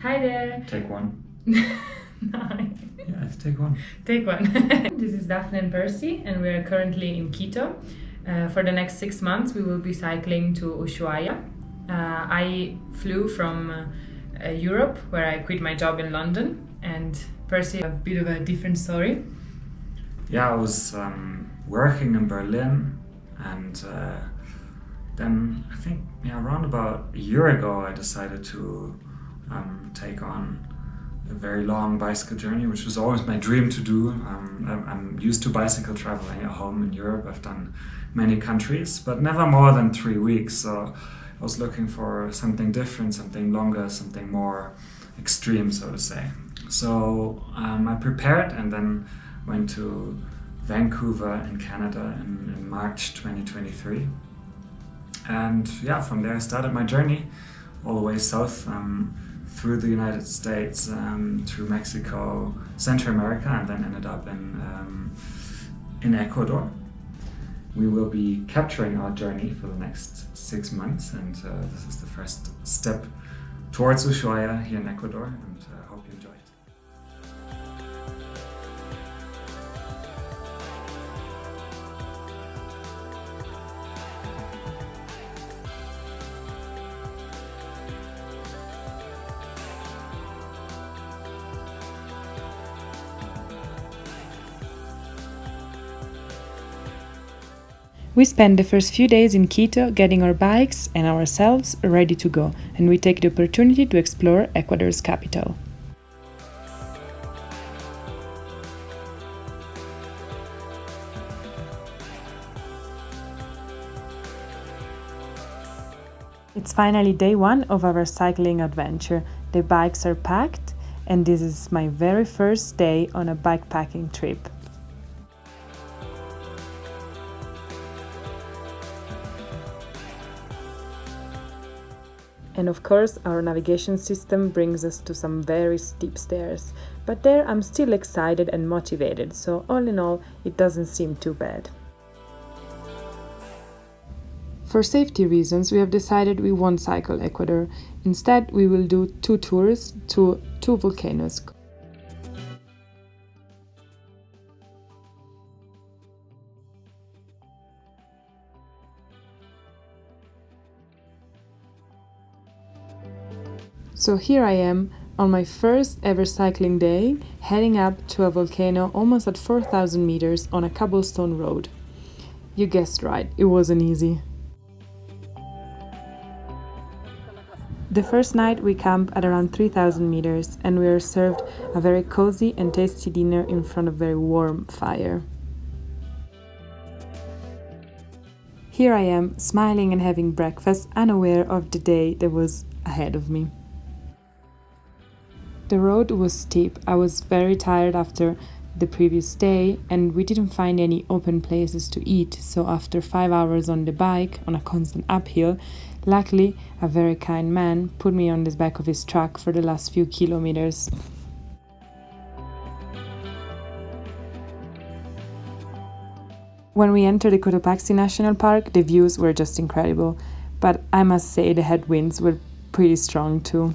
Hi there. Take one. Nice. Yeah, take one. Take one. This is Daphne and Percy, and we are currently in Quito. For the next 6 months, we will be cycling to Ushuaia. I flew from Europe, where I quit my job in London, and Percy, a bit of a different story. Yeah, I was working in Berlin, and then I think around about a year ago I decided to take on a very long bicycle journey, which was always my dream to do. I'm used to bicycle traveling at home in Europe. I've done many countries, but never more than 3 weeks. So I was looking for something different, something longer, something more extreme, so to say. So I prepared and then went to Vancouver in Canada in March 2023. And yeah, from there I started my journey all the way south through the United States, through Mexico, Central America, and then ended up in Ecuador. We will be capturing our journey for the next 6 months, and this is the first step towards Ushuaia here in Ecuador, and I hope you enjoy it. We spend the first few days in Quito getting our bikes and ourselves ready to go, and we take the opportunity to explore Ecuador's capital. It's finally day one of our cycling adventure. The bikes are packed, and this is my very first day on a bikepacking trip. And of course, our navigation system brings us to some very steep stairs. But there I'm still excited and motivated, so all in all, it doesn't seem too bad. For safety reasons, we have decided we won't cycle Ecuador. Instead, we will do 2 tours to 2 volcanoes. So here I am on my first ever cycling day, heading up to a volcano almost at 4,000 meters on a cobblestone road. You guessed right, it wasn't easy. The first night we camped at around 3,000 meters and we were served a very cozy and tasty dinner in front of a very warm fire. Here I am, smiling and having breakfast, unaware of the day that was ahead of me. The road was steep. I was very tired after the previous day and we didn't find any open places to eat, so after 5 hours on the bike on a constant uphill, luckily a very kind man put me on the back of his truck for the last few kilometers. When we entered the Cotopaxi National Park, the views were just incredible, but I must say the headwinds were pretty strong too.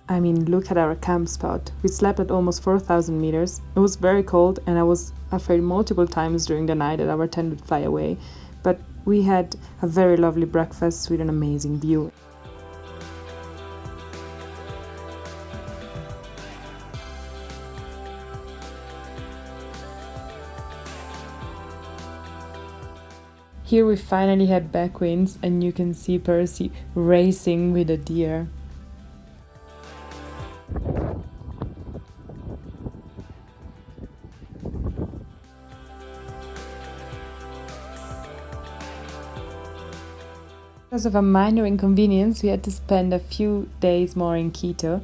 I mean, look at our camp spot. We slept at almost 4,000 meters. It was very cold and I was afraid multiple times during the night that our tent would fly away. But we had a very lovely breakfast with an amazing view. Here we finally had backwinds and you can see Percy racing with a deer. Because of a minor inconvenience, we had to spend a few days more in Quito,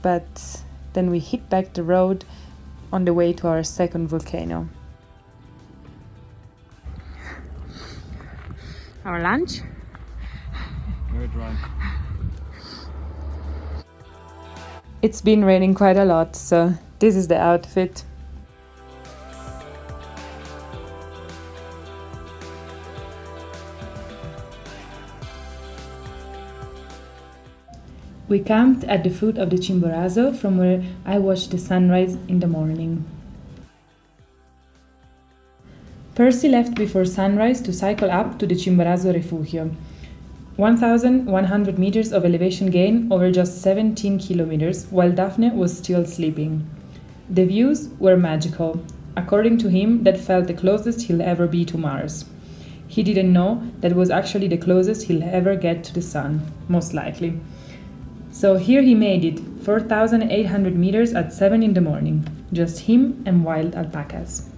but then we hit back the road on the way to our second volcano. Our lunch? Very dry. It's been raining quite a lot, so this is the outfit. We camped at the foot of the Chimborazo, from where I watched the sunrise in the morning. Percy left before sunrise to cycle up to the Chimborazo Refugio. 1,100 meters of elevation gain over just 17 kilometers, while Daphne was still sleeping. The views were magical. According to him, that felt the closest he'll ever be to Mars. He didn't know that was actually the closest he'll ever get to the sun, most likely. So here he made it, 4,800 meters at 7 in the morning. Just him and wild alpacas.